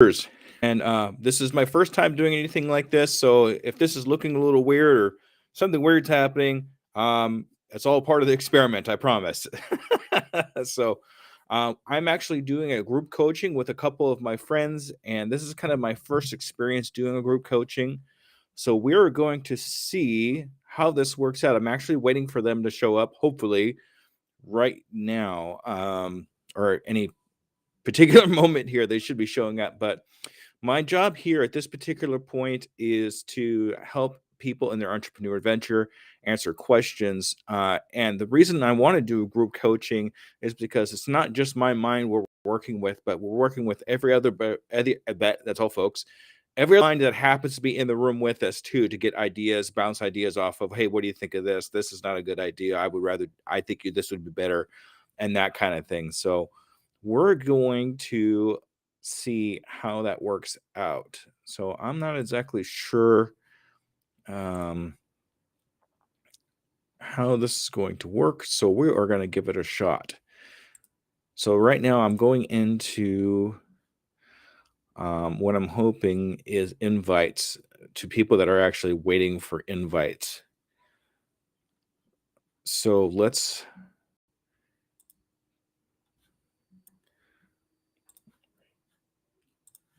And this is my first time doing anything like this. So if this is looking a little weird or something weird's happening, it's all part of the experiment, I promise. So I'm actually doing a group coaching with a couple of my friends, and this is kind of my first experience doing a group coaching. So we're going to see how this works out. I'm actually waiting for them to show up, hopefully, right now, or any particular moment here. They should be showing up. But my job here at this particular point is to help people in their entrepreneur adventure, answer questions. And the reason I want to do group coaching is because it's not just my mind we're working with, but we're working with every other, that's all, folks. Every other mind that happens to be in the room with us too, to get ideas, bounce ideas off of, hey, what do you think of this? This is not a good idea. I think this would be better, and that kind of thing. So we're going to see how that works out. So I'm not exactly sure how this is going to work. So we are going to give it a shot. So right now I'm going into what I'm hoping is invites to people that are actually waiting for invites. So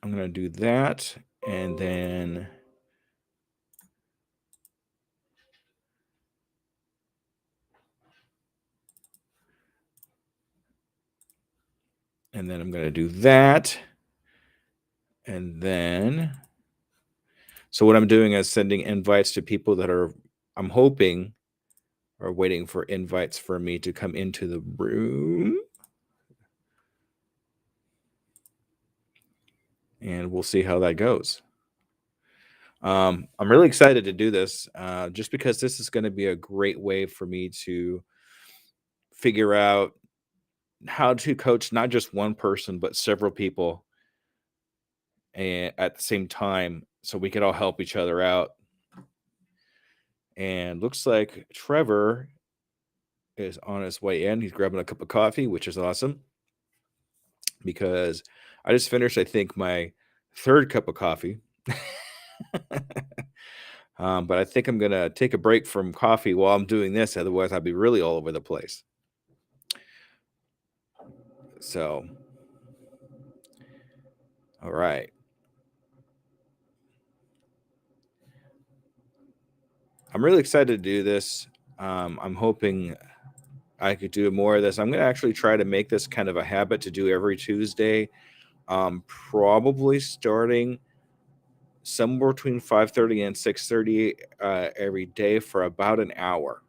I'm going to do that, and then I'm going to do that. And then, so what I'm doing is sending invites to people that I'm hoping are waiting for invites for me to come into the room. And we'll see how that goes. I'm really excited to do this, just because this is going to be a great way for me to figure out how to coach not just one person, but several people at the same time, so we could all help each other out. And looks like Trevor is on his way in. He's grabbing a cup of coffee, which is awesome, because I just finished, I think, my third cup of coffee. But I think I'm going to take a break from coffee while I'm doing this. Otherwise, I'll be really all over the place. So, all right. I'm really excited to do this. I'm hoping I could do more of this. I'm going to actually try to make this kind of a habit to do every Tuesday, probably starting somewhere between 5:30 and 6:30 every day for about an hour.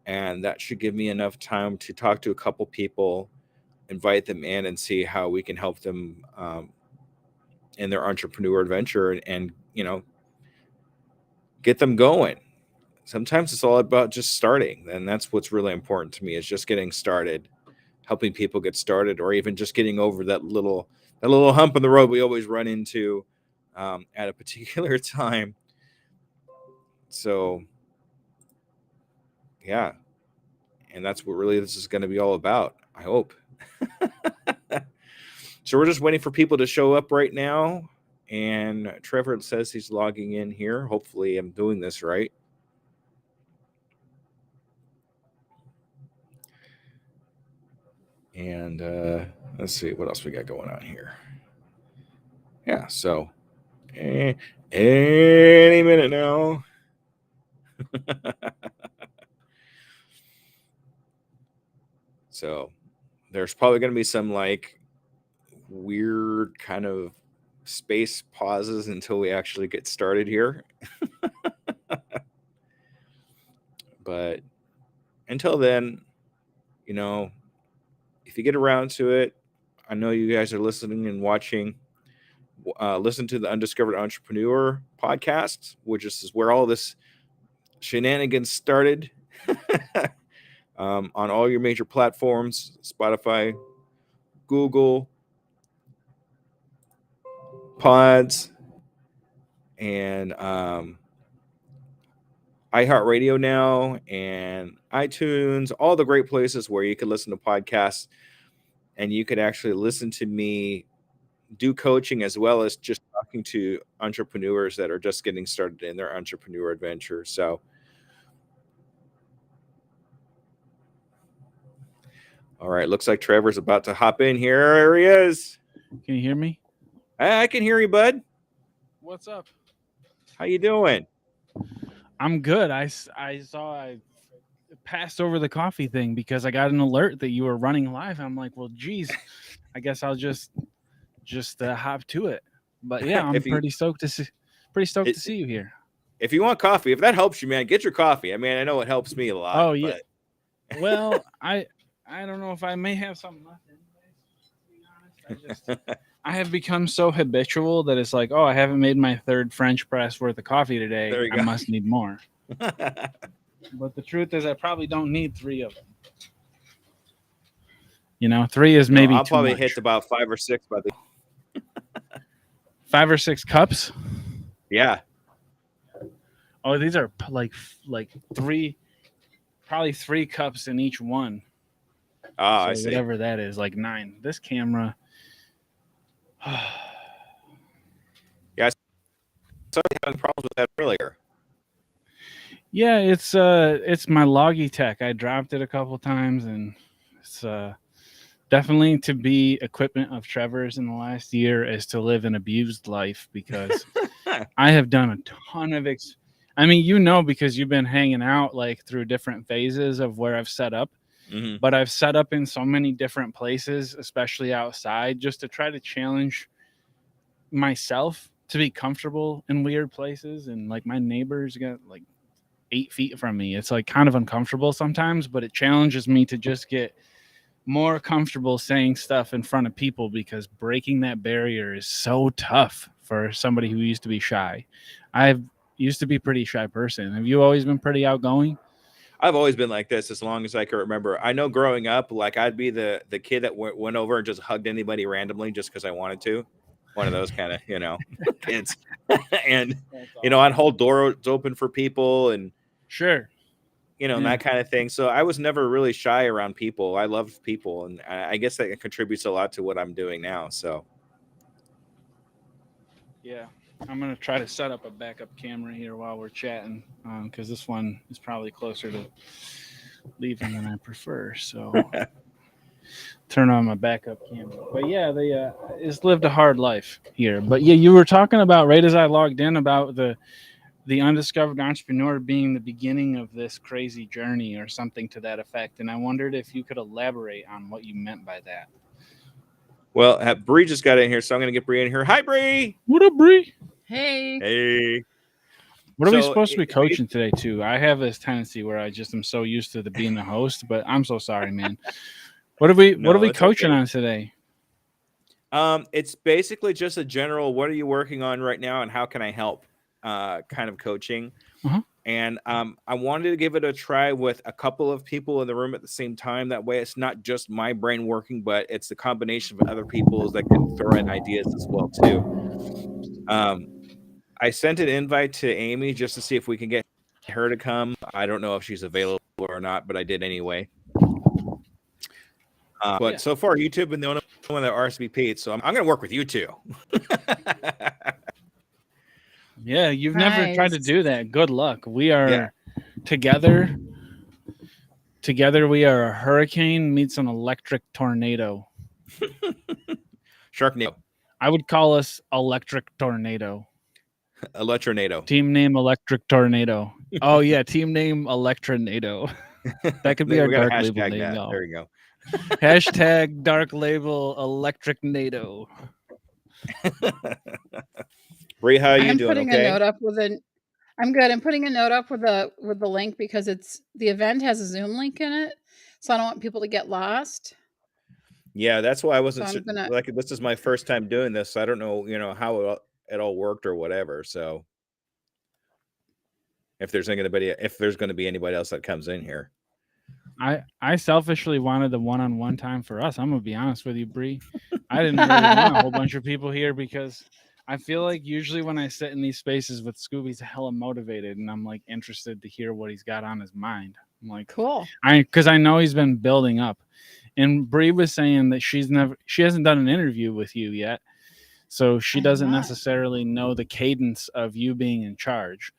And that should give me enough time to talk to a couple people, invite them in, and see how we can help them in their entrepreneur adventure, and get them going. Sometimes it's all about just starting, and that's what's really important to me, is just getting started, helping people get started, or even just getting over that little hump in the road we always run into at a particular time. So yeah, and that's what really this is going to be all about, I hope. So we're just waiting for people to show up right now, and Trevor says he's logging in here. Hopefully I'm doing this right. And let's see what else we got going on here. Yeah, so any minute now. So there's probably going to be some like weird kind of space pauses until we actually get started here. But until then, if you get around to it, I know you guys are listening and watching. Listen to the Undiscovered Entrepreneur podcast, which is where all this shenanigans started. On all your major platforms: Spotify, Google, Pods, and iHeartRadio now, and iTunes, all the great places where you can listen to podcasts, and you could actually listen to me do coaching as well as just talking to entrepreneurs that are just getting started in their entrepreneur adventure. So, all right, looks like Trevor's about to hop in here. There he is. Can you hear me? I can hear you, bud. What's up? How you doing? I'm good. I saw I passed over the coffee thing because I got an alert that you were running live. I'm like, well, geez, I guess I'll just hop to it. But yeah, I'm If you pretty stoked to see you here. if you want coffee, if that helps you, man, get your coffee. I mean, I know it helps me a lot. Oh yeah. But Well, I don't know if I may have something left. I have become so habitual that it's like, oh, I haven't made my third French press worth of coffee today. There you I go. must need more. But the truth is, I probably don't need 3 of them. You know, 3 is maybe I'll too probably much. hit about 5 or 6 by the 5 or 6 cups. Yeah. Oh, these are like 3, probably 3 cups in each one. Oh, I So see. whatever that is, like 9. This camera. Yeah, I started having problems with that earlier. Yeah, it's my Logitech. I dropped it a couple times, and it's definitely to be equipment of Trevor's in the last year is to live an abused life because I have done a ton of I mean, you know, because you've been hanging out like through different phases of where I've set up. Mm-hmm. But I've set up in so many different places, especially outside, just to try to challenge myself to be comfortable in weird places. And like my neighbors got like 8 feet from me. It's like kind of uncomfortable sometimes, but it challenges me to just get more comfortable saying stuff in front of people because breaking that barrier is so tough for somebody who used to be shy. I've used to be a pretty shy person. Have you always been pretty outgoing? I've always been like this as long as I can remember. I know growing up, like I'd be the kid that went over and just hugged anybody randomly just because I wanted to. One of those kind of, kids. And, I'd hold doors open for people and, Sure. and that kind of thing. So I was never really shy around people. I loved people. And I guess that contributes a lot to what I'm doing now. So. Yeah. I'm going to try to set up a backup camera here while we're chatting because this one is probably closer to leaving than I prefer. So turn on my backup camera. But yeah, they it's lived a hard life here. But yeah, you were talking about right as I logged in about the undiscovered entrepreneur being the beginning of this crazy journey or something to that effect. And I wondered if you could elaborate on what you meant by that. Well, Bree just got in here, so I'm going to get Bree in here. Hi, Bree. What up, Bree? Hey. Hey. What are we supposed to be coaching today, too? I have this tendency where I just am so used to being the host, but I'm so sorry, man. What are we coaching on today? It's basically just a general, what are you working on right now and how can I help kind of coaching. Uh-huh. And I wanted to give it a try with a couple of people in the room at the same time. That way it's not just my brain working, but it's the combination of other people's that can throw in ideas as well too. I sent an invite to Amy just to see if we can get her to come. I don't know if she's available or not, but I did anyway. But so far, YouTube has been the only one that RSVP'd, so I'm going to work with you two. Yeah, you've never tried to do that. Good luck. We are together. Together, we are a hurricane meets an electric tornado. Sharknado. I would call us Electric Tornado. Electronado. Team name Electric Tornado. Oh yeah, team name Electronado. That could be our dark label name. There you go. Hashtag dark label Electric NATO. Bree, how are you doing? Putting a note up with I'm good. I'm putting a note up with the link because the event has a Zoom link in it, so I don't want people to get lost. Yeah, that's why I wasn't like this is my first time doing this, so I don't know, how it all worked or whatever. So if there's going to be anybody else that comes in here. I selfishly wanted the one-on-one time for us. I'm gonna be honest with you, Bree. I didn't really want a whole bunch of people here because I feel like usually when I sit in these spaces with Scooby's hella motivated and I'm like interested to hear what he's got on his mind. I'm like, cool. Because I know he's been building up. And Bree was saying that she hasn't done an interview with you yet. So she I have doesn't not. necessarily know the cadence of you being in charge.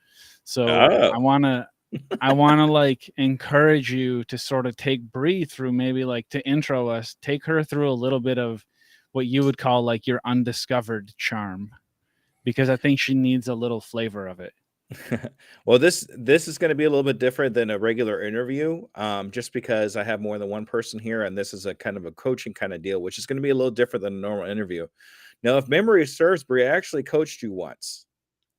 So Oh. I want to like encourage you to sort of breathe through, maybe like to intro us, take her through a little bit of what you would call like your undiscovered charm, because I think she needs a little flavor of it. Well, this is going to be a little bit different than a regular interview, just because I have more than one person here, and this is a kind of a coaching kind of deal, which is going to be a little different than a normal interview. Now, if memory serves, Brie, I actually coached you once.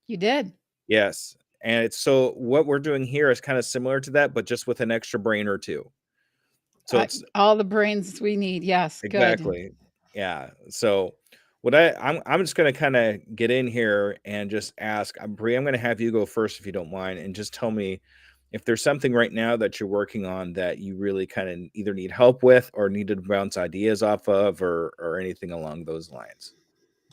You did. Yes, and it's so what we're doing here is kind of similar to that, but just with an extra brain or two. So it's All the brains we need. Yes, good. exactly, yeah. So what I'm just going to kind of get in here and just ask. Brie, I'm going to have you go first if you don't mind, and just tell me if there's something right now that you're working on that you really kind of either need help with or need to bounce ideas off of, or anything along those lines.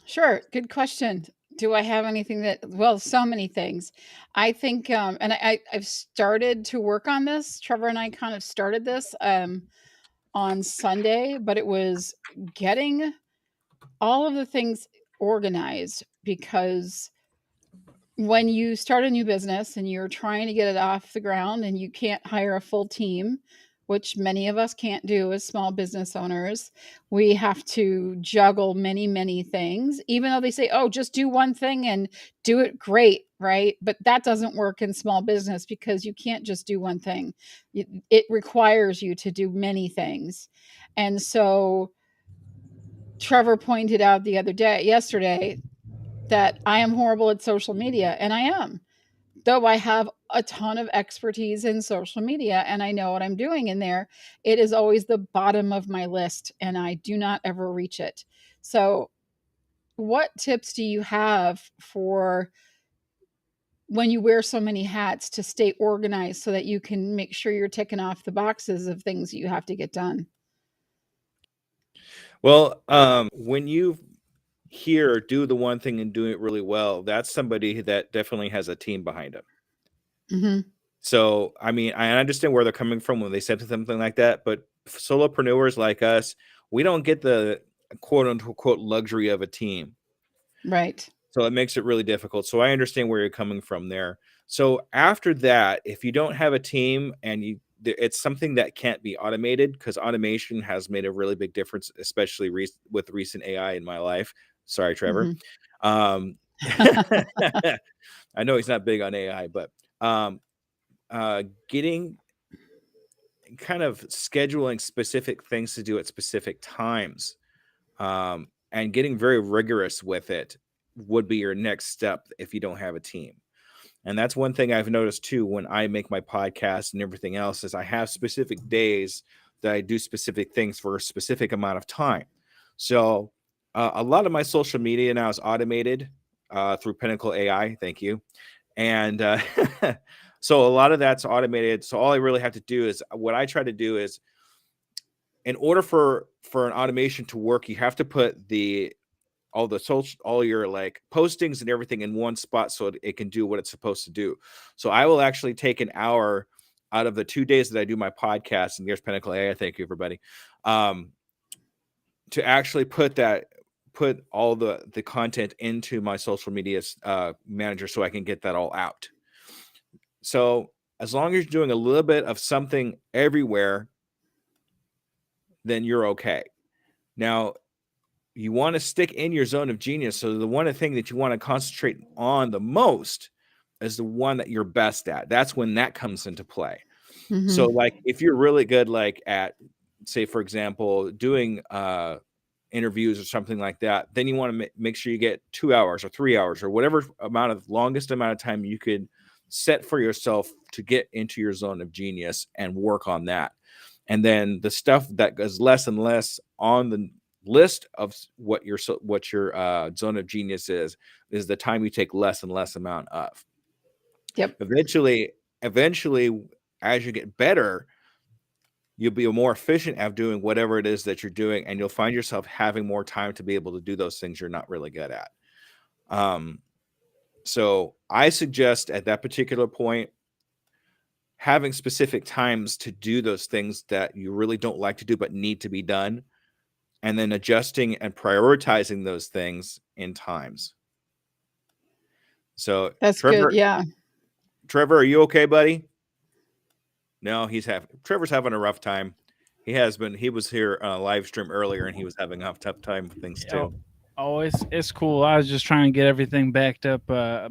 Sure. Good question. Do I have anything that, well, so many things. I think, and I've started to work on this. Trevor and I kind of started this on Sunday, but it was getting all of the things organized, because when you start a new business and you're trying to get it off the ground and you can't hire a full team, which many of us can't do as small business owners, we have to juggle many, many things, even though they say, oh, just do one thing and do it great, right? But that doesn't work in small business, because you can't just do one thing. It requires you to do many things. And so Trevor pointed out yesterday, that I am horrible at social media, and I am. Though I have a ton of expertise in social media and I know what I'm doing in there, it is always the bottom of my list and I do not ever reach it. So, what tips do you have for when you wear so many hats to stay organized so that you can make sure you're ticking off the boxes of things you have to get done? Well, when you hear do the one thing and do it really well, that's somebody that definitely has a team behind them. Mhm. So, I mean, I understand where they're coming from when they said something like that, but solopreneurs like us, we don't get the quote unquote luxury of a team. Right. So it makes it really difficult. So I understand where you're coming from there. So after that, if you don't have a team and it's something that can't be automated, because automation has made a really big difference, especially with recent AI in my life. Sorry, Trevor. Mhm. Um, I know he's not big on AI, but getting kind of scheduling specific things to do at specific times, and getting very rigorous with it would be your next step if you don't have a team. And that's one thing I've noticed too when I make my podcast and everything else is I have specific days that I do specific things for a specific amount of time. So a lot of my social media now is automated through Pinnacle AI. Thank you. And so a lot of that's automated. So all I really have to do is what I try to do is in order for an automation to work, you have to put all your like postings and everything in one spot so it can do what it's supposed to do. So I will actually take an hour out of the 2 days that I do my podcast, and there's Pinnacle AI, thank you everybody, to actually put all the content into my social media manager so I can get that all out. So as long as you're doing a little bit of something everywhere, then you're okay. Now, you want to stick in your zone of genius. So the one thing that you want to concentrate on the most is the one that you're best at. That's when that comes into play. So Mhm. like if you're really good, like at, say, for example, doing interviews or something like that, then you want to make sure you get 2 hours or 3 hours or whatever longest amount of time you could set for yourself to get into your zone of genius and work on that. And then the stuff that goes less and less on the list of what your zone of genius is the time you take less and less amount of. Yep. Eventually, as you get better, you'll be more efficient at doing whatever it is that you're doing, and you'll find yourself having more time to be able to do those things you're not really good at. So I suggest at that particular point, having specific times to do those things that you really don't like to do but need to be done, and then adjusting and prioritizing those things in times. So That's good. Yeah. Trevor, are you okay, buddy? No, Trevor's having a rough time. He has been. He was here on a live stream earlier, and he was having a tough time with things too. Oh, it's cool. I was just trying to get everything backed up,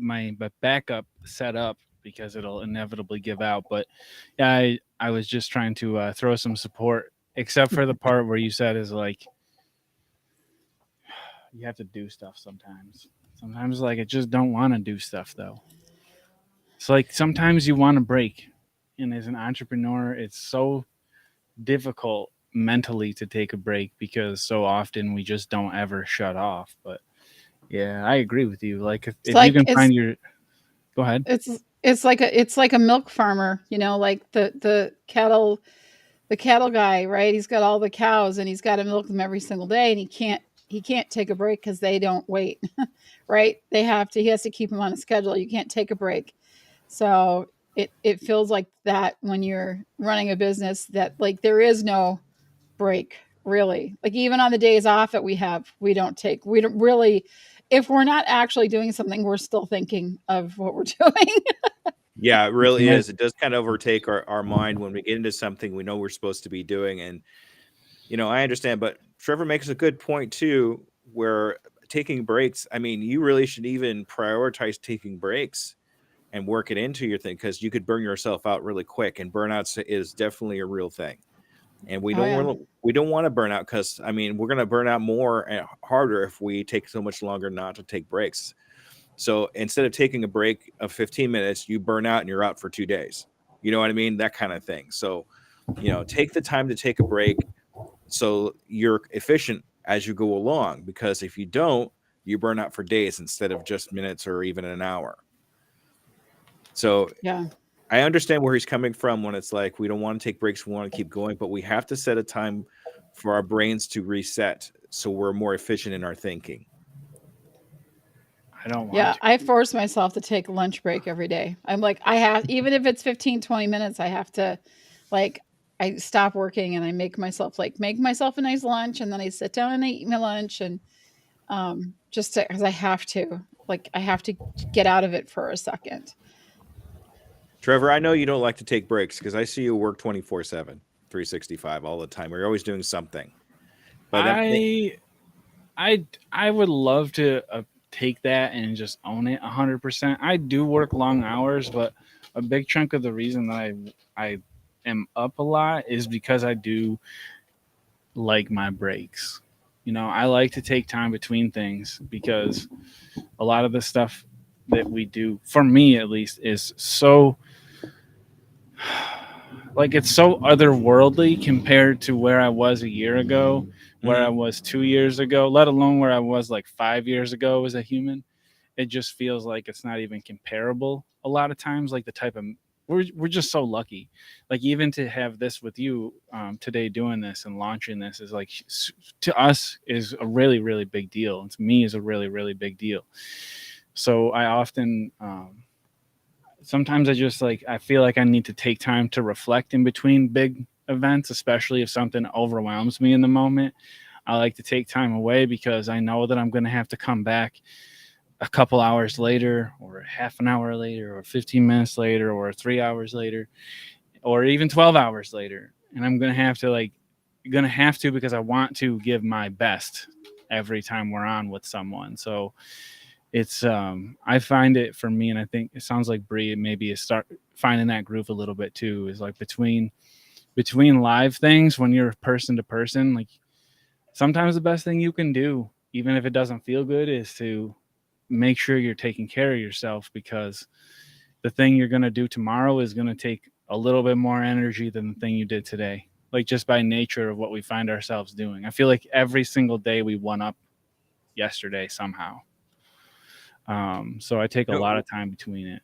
my backup set up, because it'll inevitably give out. But yeah, I was just trying to throw some support, except for the part where you said is like you have to do stuff sometimes. Sometimes like I just don't want to do stuff though. It's like sometimes you want to break, and as an entrepreneur, it's so difficult mentally to take a break because so often we just don't ever shut off. But yeah, I agree with you. Like if you can find your, go ahead. It's like a milk farmer, like the cattle guy, right? He's got all the cows and he's got to milk them every single day, and he can't take a break because they don't wait, right? He has to keep them on a schedule. You can't take a break. So it feels like that when you're running a business, that like there is no break really. Like even on the days off that we don't really, if we're not actually doing something, we're still thinking of what we're doing. Yeah, it really is. It does kind of overtake our mind when we get into something we know we're supposed to be doing. And, I understand, but Trevor makes a good point too, where taking breaks, I mean, you really should even prioritize taking breaks and work it into your thing, because you could burn yourself out really quick, and burnout is definitely a real thing. And we don't want to burn out, because I mean, we're going to burn out more and harder if we take so much longer not to take breaks. So instead of taking a break of 15 minutes, you burn out and you're out for 2 days. You know what I mean? That kind of thing. So, take the time to take a break so you're efficient as you go along, because if you don't, you burn out for days instead of just minutes or even an hour. So yeah, I understand where he's coming from when it's like we don't want to take breaks, we want to keep going, but we have to set a time for our brains to reset so we're more efficient in our thinking. I don't want to. I force myself to take a lunch break every day. I'm like, even if it's 15, 20 minutes, I have to, like, I stop working and I make myself a nice lunch, and then I sit down and I eat my lunch, and just because I have to get out of it for a second. Trevor, I know you don't like to take breaks because I see you work 24/7, 365 all the time. You're always doing something. But I would love to take that and just own it 100%. I do work long hours, but a big chunk of the reason that I am up a lot is because I do like my breaks. I like to take time between things, because a lot of the stuff that we do, for me at least, is so like it's so otherworldly compared to where I was a year ago, where I was 2 years ago, let alone where I was like 5 years ago as a human. It just feels like it's not even comparable a lot of times. Like the type of, we're just so lucky. Like even to have this with you today, doing this and launching this is like, to us is a really, really big deal. And to me is a really, really big deal. So I often, sometimes I feel like I need to take time to reflect in between big events, especially if something overwhelms me in the moment. I like to take time away because I know that I'm going to have to come back a couple hours later, or half an hour later, or 15 minutes later, or 3 hours later, or even 12 hours later. And I'm going to have to because I want to give my best every time we're on with someone. So it's I find it for me, and I think it sounds like Bree maybe is start finding that groove a little bit too, is like between live things, when you're person to person, like sometimes the best thing you can do, even if it doesn't feel good, is to make sure you're taking care of yourself, because the thing you're going to do tomorrow is going to take a little bit more energy than the thing you did today, like just by nature of what we find ourselves doing. I feel like every single day we one up yesterday somehow. So I take a lot of time between it.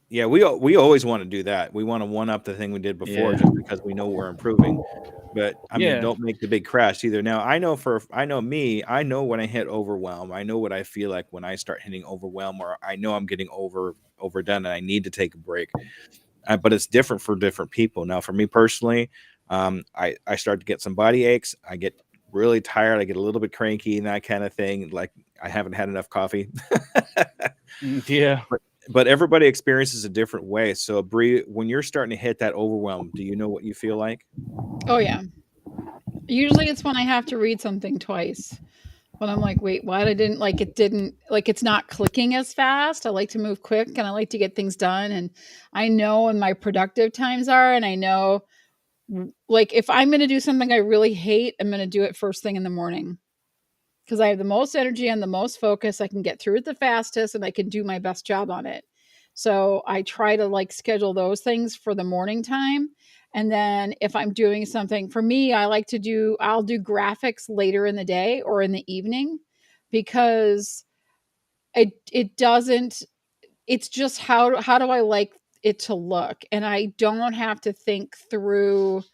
Yeah, we always want to do that. We want to one up the thing we did before, just because we know we're improving. But I mean, don't make the big crash either. Now, I know when I hit overwhelm. I know what I feel like when I start hitting overwhelm, or I know I'm getting overdone and I need to take a break. But it's different for different people. Now, for me personally, I start to get some body aches. I get really tired, I get a little bit cranky and that kind of thing. Like I haven't had enough coffee. Yeah. But everybody experiences a different way. So Bree, when you're starting to hit that overwhelm, do you know what you feel like? Oh yeah. Usually it's when I have to read something twice. When I'm like, wait, what? It's not clicking as fast. I like to move quick and I like to get things done. And I know when my productive times are, and I know like if I'm going to do something I really hate, I'm going to do it first thing in the morning because I have the most energy and the most focus. I can get through it the fastest and I can do my best job on it. So I try to like schedule those things for the morning time. And then if I'm doing something for me, I'll do graphics later in the day or in the evening because it doesn't, it's just how do I like it to look? And I don't have to think through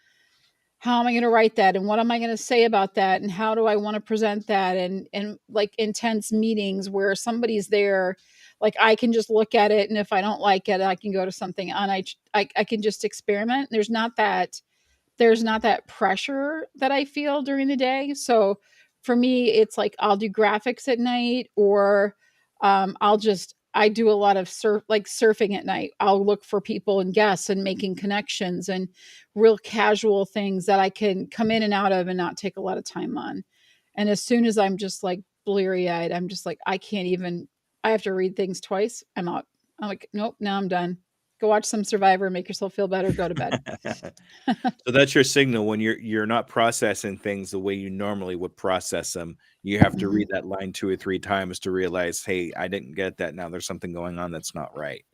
how am I going to write that and what am I going to say about that and how do I want to present that and like intense meetings where somebody's there, like I can just look at it and if I don't like it I can go to something and I can just experiment. There's not that pressure that I feel during the day. So for me, it's like I'll do graphics at night, or I do a lot of surfing at night. I'll look for people and guests and making connections and real casual things that I can come in and out of and not take a lot of time on. And as soon as I'm just like bleary eyed, I'm just like, I have to read things twice. I'm out. I'm like, nope, now I'm done. Go watch some Survivor, make yourself feel better, go to bed. So that's your signal when you're not processing things the way you normally would process them. You have to Mhm. read that line 2 or 3 times to realize, hey, I didn't get that. Now there's something going on that's not right.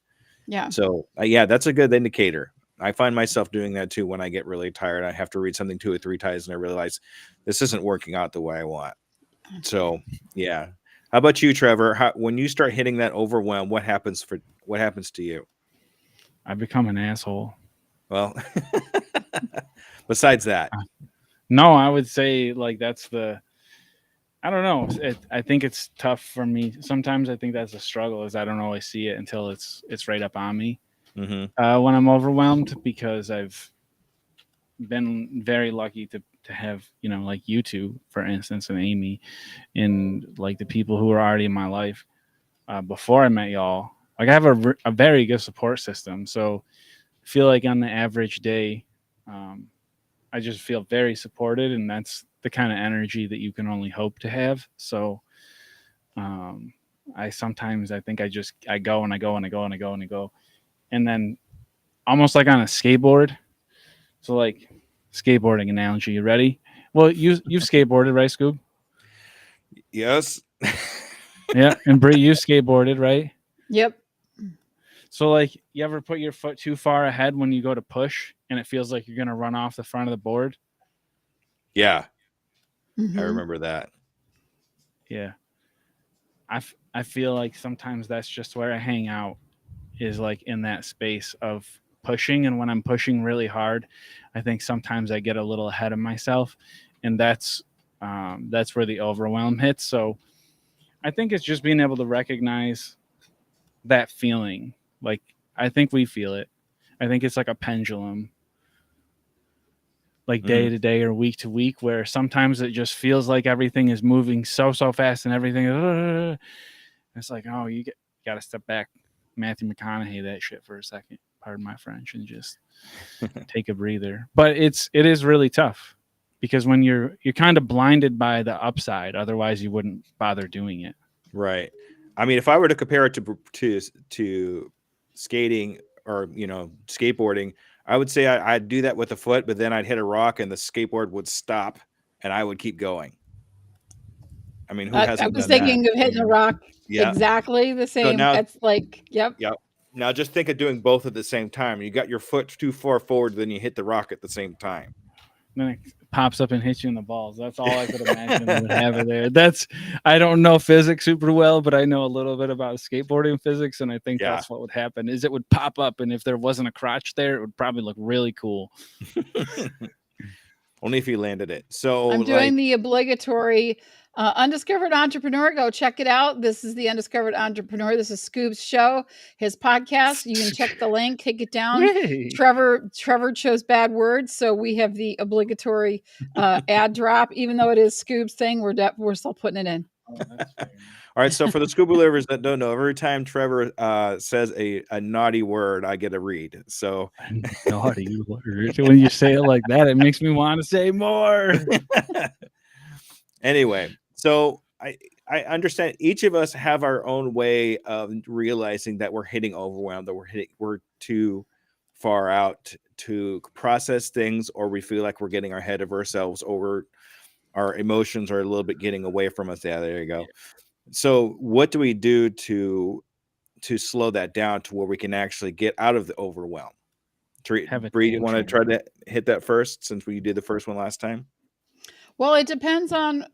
Yeah. So yeah, that's a good indicator. I find myself doing that too when I get really tired. I have to read something 2 or 3 times and I realize this isn't working out the way I want. So yeah. How about you, Trevor? When you start hitting that overwhelm, what happens to you? I become an asshole. Well, besides that. No, I would say like I don't know. I think it's tough for me. Sometimes I think that's a struggle is I don't always see it until it's right up on me when I'm overwhelmed, because I've been very lucky to have, like you two, for instance, and Amy, and like the people who are already in my life before I met y'all. Like I have a very good support system. So I feel like on the average day, I just feel very supported, and that's the kind of energy that you can only hope to have. So I think I go and I go and I go and I go and I go, and then almost like on a skateboard. So like skateboarding analogy, you ready? Well, you've skateboarded, right, Scoob? Yes. Yeah, and Bree, you skateboarded, right? Yep. So like, you ever put your foot too far ahead when you go to push, and it feels like you're gonna run off the front of the board? Yeah, I Mhm. remember that. Yeah. I feel like sometimes that's just where I hang out, is like in that space of pushing. And when I'm pushing really hard, I think sometimes I get a little ahead of myself, and that's where the overwhelm hits. So I think it's just being able to recognize that feeling. Like I think we feel it. I think it's like a pendulum, like day to day or week to week, where sometimes it just feels like everything is moving so fast and everything. It's like, oh, you got to step back, Matthew McConaughey that shit for a second. Pardon my French, and just take a breather. But it is really tough, because when you're kind of blinded by the upside, otherwise you wouldn't bother doing it. Right. I mean, if I were to compare it to skating or skateboarding, I would say I'd do that with a foot, but then I'd hit a rock and the skateboard would stop and I would keep going. I mean, who I hasn't was done that? thinking of hitting a rock Yeah. exactly the So same. now, It's like, yep. Now just think of doing both at the same time. You got your foot too far forward, then you hit the rock at the same time. Then it pops up and hits you in the balls. That's all I could imagine they would have it there. I don't know physics super well, but I know a little bit about skateboarding physics, and I think that's what would happen. Is it would pop up, and if there wasn't a crotch there, it would probably look really cool. Only if you landed it. So I'm like, doing the obligatory Undiscovered Entrepreneur. Go check it out. This is the Undiscovered Entrepreneur. This is Scoob's show, his podcast. You can check the link, take it down. Yay. Trevor chose bad words, so we have the obligatory ad drop. Even though it is Scoob's thing, we're still putting it in. Oh, that's fair. all right. So for the scuba livers that don't know, every time Trevor says a naughty word, I get a read. So Naughty word. When you say it like that, it makes me want to say more. anyway, so I understand each of us have our own way of realizing that we're hitting overwhelmed, that we're too far out to process things, or we feel like we're getting ahead of ourselves, over our emotions are a little bit getting away from us. Yeah, there you go. So what do we do to slow that down to where we can actually get out of the overwhelm? Have a Bree, you want to try tantrum. to hit that first, since we did the first one last time? Well, it depends on.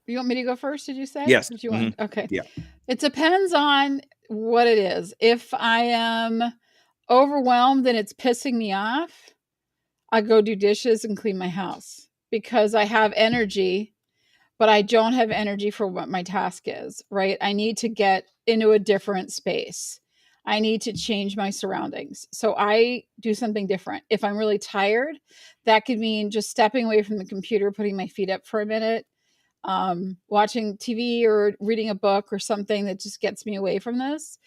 You want me to go first? Did you say? Yes. Or do you want? Okay. Yeah. It depends on what it is. If I am overwhelmed and it's pissing me off, I go do dishes and clean my house because I have energy, but I don't have energy for what my task is, right? I need to get into a different space. I need to change my surroundings. So I do something different. If I'm really tired, that could mean just stepping away from the computer, putting my feet up for a minute, watching TV or reading a book or something that just gets me away from this.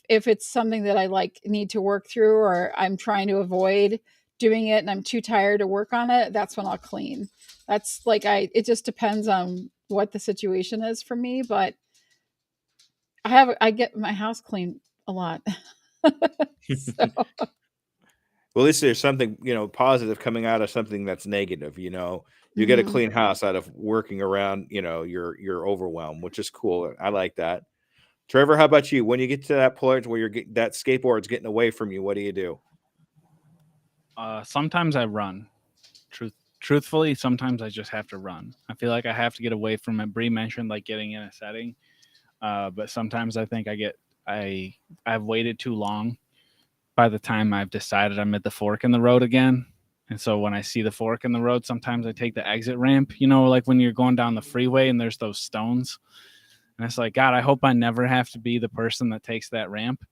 If it's something that I like need to work through, or I'm trying to avoid doing it and I'm too tired to work on it, that's when I'll clean. That's like it just depends on what the situation is for me, but I get my house clean a lot. So, Well, at least there's something, positive coming out of something that's negative. You get a mhm. clean house out of working around, your overwhelm, which is cool. I like that. Trevor, how about you? When you get to that point where that skateboard's getting away from you, what do? Sometimes I run. Truthfully, sometimes I just have to run. I feel like I have to get away from it. Bree mentioned like getting in a setting, but sometimes I think I've waited too long. By the time I've decided I'm at the fork in the road again, and so when I see the fork in the road, sometimes I take the exit ramp. Like when you're going down the freeway and there's those stones, and it's like, God, I hope I never have to be the person that takes that ramp.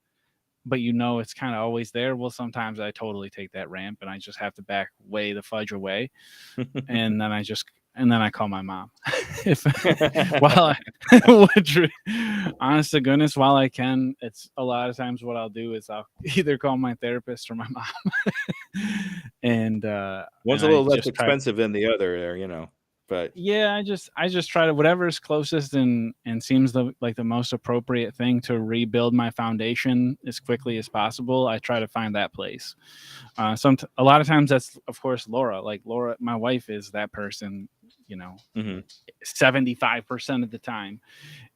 But it's kind of always there. Well, sometimes I totally take that ramp and I just have to back way the fudge away. And then I call my mom. If while honest to goodness, while I can, it's a lot of times what I'll do is I'll either call my therapist or my mom. And One's and a I little less just try. expensive than the other there. But Yeah, I just try to whatever is closest and seems like the most appropriate thing to rebuild my foundation as quickly as possible. I try to find that place. A lot of times that's of course Laura. Like Laura, my wife, is that person. 75% of the time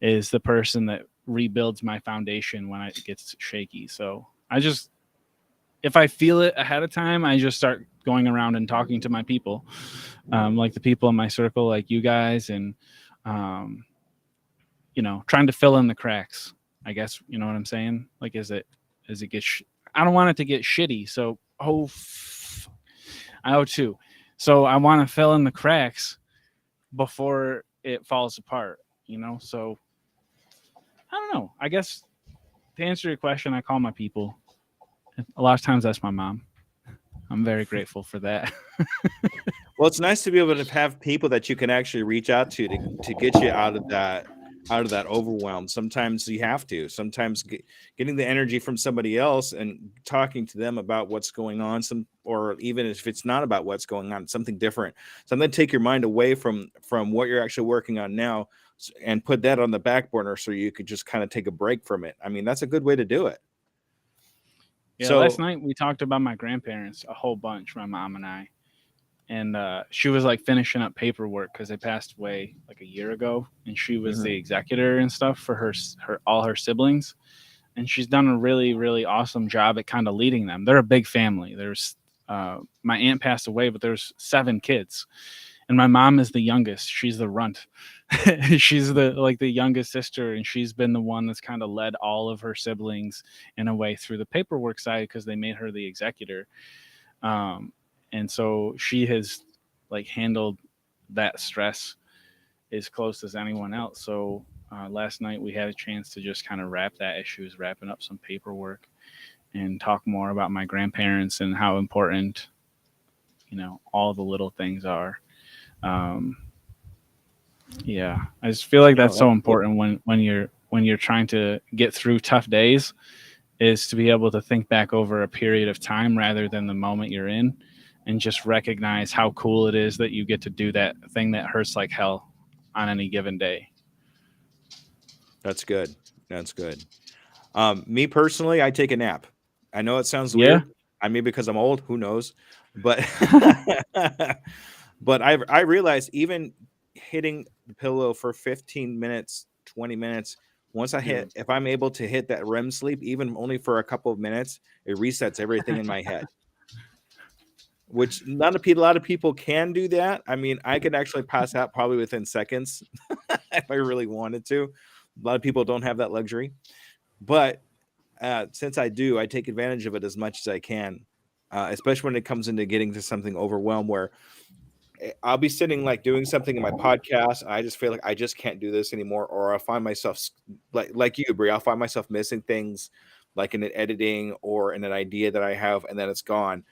is the person that rebuilds my foundation when it gets shaky. So if I feel it ahead of time, I just start going around and talking to my people, like the people in my circle, like you guys, and trying to fill in the cracks. I guess you know what I'm saying. Like, I don't want it to get shitty. So I owe too. So I want to fill in the cracks before it falls apart. So I don't know. I guess to answer your question, I call my people. A lot of times that's my mom. I'm very grateful for that. well, it's nice to be able to have people that you can actually reach out to get you out of that overwhelm. Sometimes you have to. Sometimes getting the energy from somebody else and talking to them about what's going on, or even if it's not about what's going on, something different, something to take your mind away from what you're actually working on now, and put that on the back burner so you could just kind of take a break from it. I mean, that's a good way to do it. Yeah, So last night we talked about my grandparents a whole bunch, my mom and I. And she was like finishing up paperwork because they passed away like a year ago, and she was the executor and stuff for all her siblings. And she's done a really, really awesome job at kind of leading them. They're a big family. There's my aunt passed away, but there's 7 kids, and my mom is the youngest. She's the runt. She's the youngest sister, and she's been the one that's kind of led all of her siblings in a way through the paperwork side because they made her the executor. And so she has like handled that stress as close as anyone else. So last night we had a chance to just kind of wrap that issue, wrapping up some paperwork and talk more about my grandparents and how important, all the little things are. Um, yeah, I just feel like No, that's so that's cool. important when you're trying to get through tough days, is to be able to think back over a period of time rather than the moment you're in, and just recognize how cool it is that you get to do that thing that hurts like hell on any given day. That's good. That's good. Me personally, I take a nap. I know it sounds Yeah. weird. I mean, because I'm old, who knows? But but I realized even hitting the pillow for 15 minutes, 20 minutes, once I hit, Dude. if I'm able to hit that REM sleep, even only for a couple of minutes, it resets everything in my head. Which not a lot of people can do that. I mean, I could actually pass out probably within seconds if I really wanted to. A lot of people don't have that luxury, but since I do, I take advantage of it as much as I can, especially when it comes into getting to something overwhelmed where I'll be sitting like doing something in my podcast. And I just feel like I just can't do this anymore, or I'll find myself like you, Brie. I'll find myself missing things, like in an editing or in an idea that I have, and then it's gone.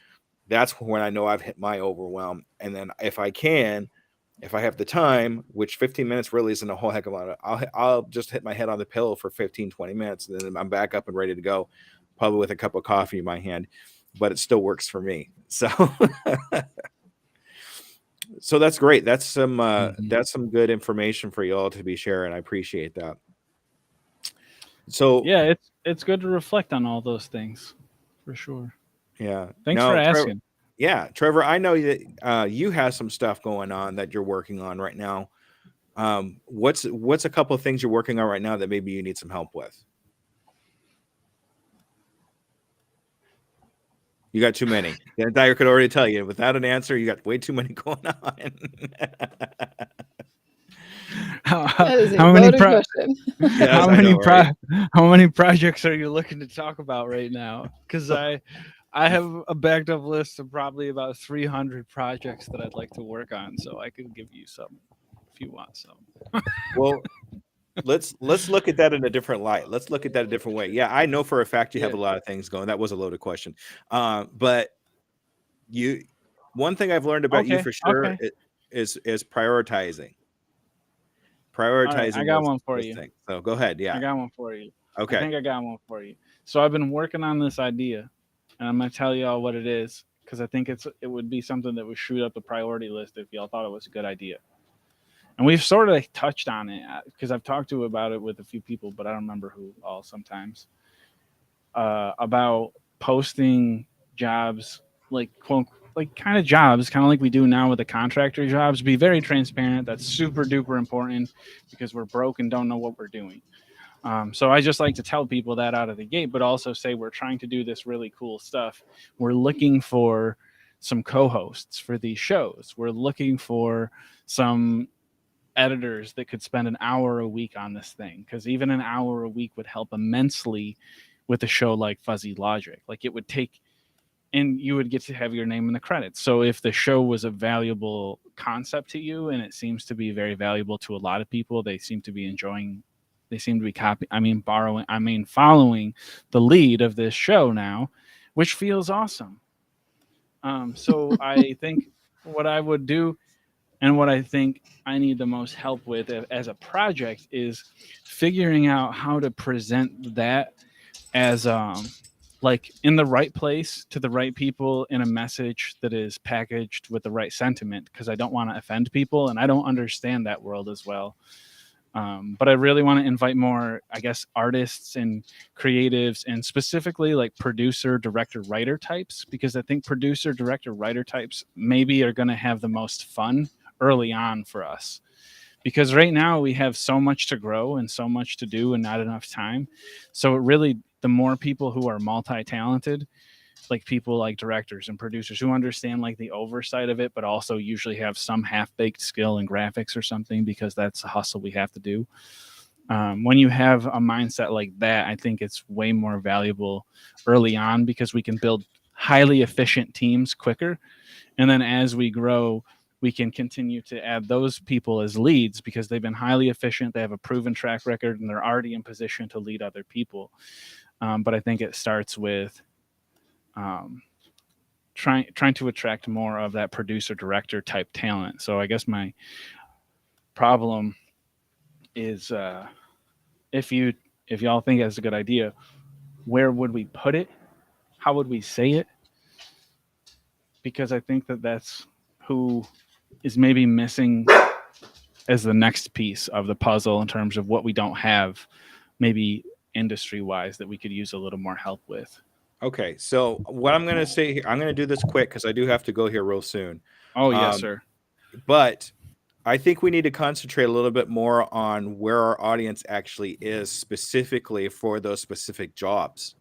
That's when I know I've hit my overwhelm. And then if I have the time, which 15 minutes really isn't a whole heck of a lot, I'll just hit my head on the pillow for 15, 20 minutes. And then I'm back up and ready to go, probably with a cup of coffee in my hand, but it still works for me. So, so that's great. That's some good information for y'all to be sharing. I appreciate that. So Yeah, it's good to reflect on all those things for sure. yeah. Thanks for Now, asking. Trevor, I know that you have some stuff going on that you're working on right now. What's a couple of things you're working on right now that maybe you need some help with? You got too many. The entire could already tell you. Without an answer, you got way too many going on. That is a How many loaded question. Yes, I know, right? how many projects are you looking to talk about right now? Because I have a backed up list of probably about 300 projects that I'd like to work on, so I could give you some if you want some. Well, let's look at that in a different light. Let's look at that a different way. Yeah, I know for a fact you have a lot of things going. That was a loaded question. But one thing I've learned about you Okay. for sure Okay. is prioritizing. All right. I Prioritizing got one for those you. things. So go ahead. I Yeah. got one for you. Okay. I think I got one for you. So I've been working on this idea, and I'm gonna tell y'all what it is because I think it would be something that would shoot up the priority list if y'all thought it was a good idea. And we've sort of touched on it because I've talked to about it with a few people, but I don't remember who all sometimes. About posting jobs like quote like kind of jobs, kind of like we do now with the contractor jobs. Be very transparent. That's super duper important because we're broke and don't know what we're doing. So I just like to tell people that out of the gate, but also say we're trying to do this really cool stuff. We're looking for some co-hosts for these shows. We're looking for some editors that could spend an hour a week on this thing, because even an hour a week would help immensely with a show like Fuzzy Logic. Like it would take, and you would get to have your name in the credits. So if the show was a valuable concept to you, and it seems to be very valuable to a lot of people, they seem to be enjoying, they seem to be following the lead of this show now, which feels awesome. So I think what I would do, and what I think I need the most help with as a project, is figuring out how to present that as like in the right place to the right people in a message that is packaged with the right sentiment, because I don't want to offend people and I don't understand that world as well. But I really want to invite more, I guess, artists and creatives, and specifically like producer, director, writer types, because I think producer, director, writer types maybe are going to have the most fun early on for us. Because right now we have so much to grow and so much to do and not enough time. So it really, the more people who are multi-talented, like people like directors and producers who understand like the oversight of it, but also usually have some half-baked skill in graphics or something, because that's the hustle we have to do. When you have a mindset like that, I think it's way more valuable early on, because we can build highly efficient teams quicker. And then as we grow, we can continue to add those people as leads because they've been highly efficient. They have a proven track record and they're already in position to lead other people. But I think it starts with trying to attract more of that producer director type talent. So I guess my problem is if y'all think that's a good idea, where would we put it? How would we say it? Because I think that's who is maybe missing as the next piece of the puzzle in terms of what we don't have, maybe industry-wise, that we could use a little more help with. Okay, so what I'm going to say here, I'm going to do this quick because I do have to go here real soon. Oh, yes, sir. But I think we need to concentrate a little bit more on where our audience actually is specifically for those specific jobs.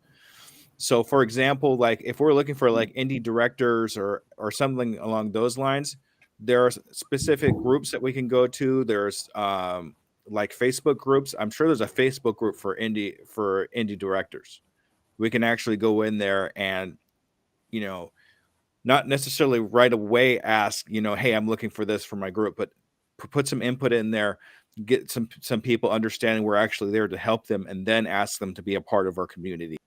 So, for example, like if we're looking for like indie directors or something along those lines, there are specific groups that we can go to. There's like Facebook groups. I'm sure there's a Facebook group for indie directors. We can actually go in there and, you know, not necessarily right away ask, you know, hey, I'm looking for this for my group, but put some input in there, get some people understanding we're actually there to help them, and then ask them to be a part of our community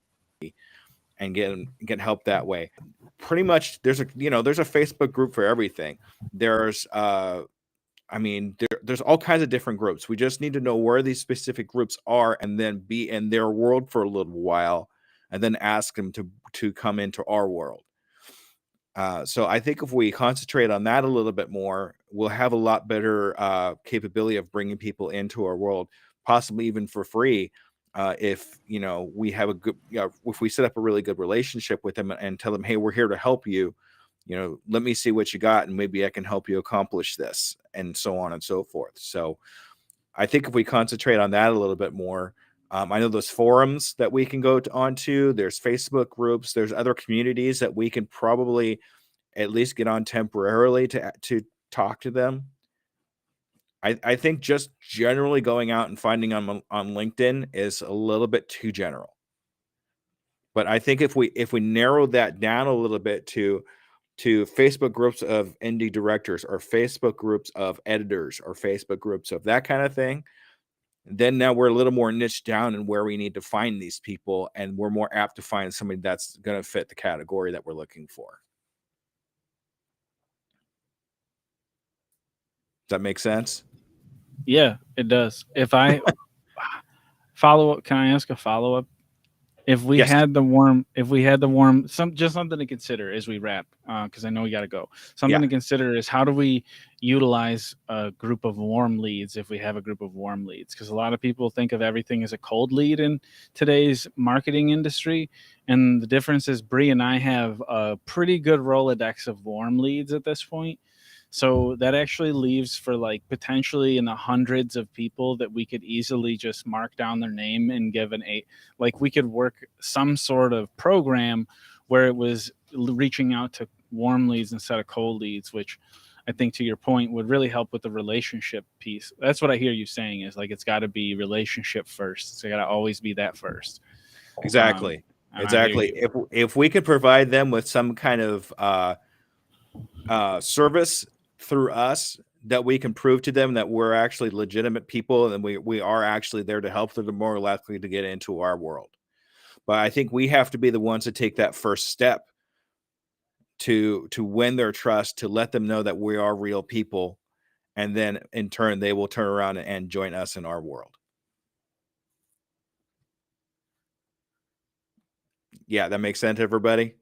and get help that way. Pretty much there's a Facebook group for everything. There's there's all kinds of different groups. We just need to know where these specific groups are and then be in their world for a little while and then ask them to come into our world. So I think if we concentrate on that a little bit more, we'll have a lot better capability of bringing people into our world, possibly even for free. If we have a good, if we set up a really good relationship with them and tell them, hey, we're here to help you, let me see what you got and maybe I can help you accomplish this, and so on and so forth. So I think if we concentrate on that a little bit more, I know there's forums that we can go onto. There's Facebook groups. There's other communities that we can probably at least get on temporarily to talk to them. I think just generally going out and finding on LinkedIn is a little bit too general. But I think if we narrow that down a little bit to Facebook groups of indie directors or Facebook groups of editors or Facebook groups of that kind of thing, then now we're a little more niched down in where we need to find these people, and we're more apt to find somebody that's going to fit the category that we're looking for. Does that make sense? Yeah, it does. If I follow up, can I ask a follow up? If we Yes. had the worm, just something to consider as we wrap, because I know we got to go. Something to consider is how do we utilize a group of warm leads if we have a group of warm leads? Because a lot of people think of everything as a cold lead in today's marketing industry. And the difference is Bree and I have a pretty good Rolodex of warm leads at this point. So that actually leaves for like potentially in the hundreds of people that we could easily just mark down their name and give we could work some sort of program where it was reaching out to warm leads instead of cold leads, which I think to your point would really help with the relationship piece. That's what I hear you saying is like, it's got to be relationship first. It's got to always be that first. Exactly. Exactly. If we could provide them with some kind of service through us that we can prove to them that we're actually legitimate people and we are actually there to help them, they're more likely to get into our world. But I think we have to be the ones to take that first step to win their trust, to let them know that we are real people, and then in turn they will turn around and join us in our world. Yeah, that makes sense to everybody?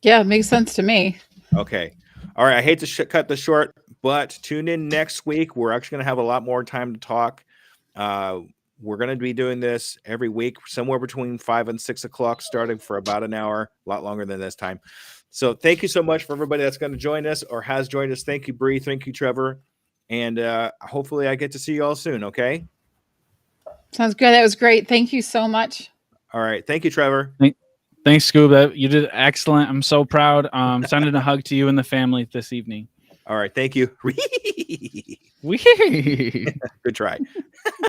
Yeah, it makes sense to me. Okay. All right. I hate to cut this short, but tune in next week. We're actually going to have a lot more time to talk. We're going to be doing this every week, somewhere between 5 and 6 o'clock, starting for about an hour, a lot longer than this time. So thank you so much for everybody that's going to join us or has joined us. Thank you, Bree. Thank you, Trevor. And hopefully I get to see you all soon. Okay. Sounds good. That was great. Thank you so much. All right. Thank you, Trevor. Thanks, Scoob. You did excellent. I'm so proud. Sending a hug to you and the family this evening. All right. Thank you. Wee. Good try.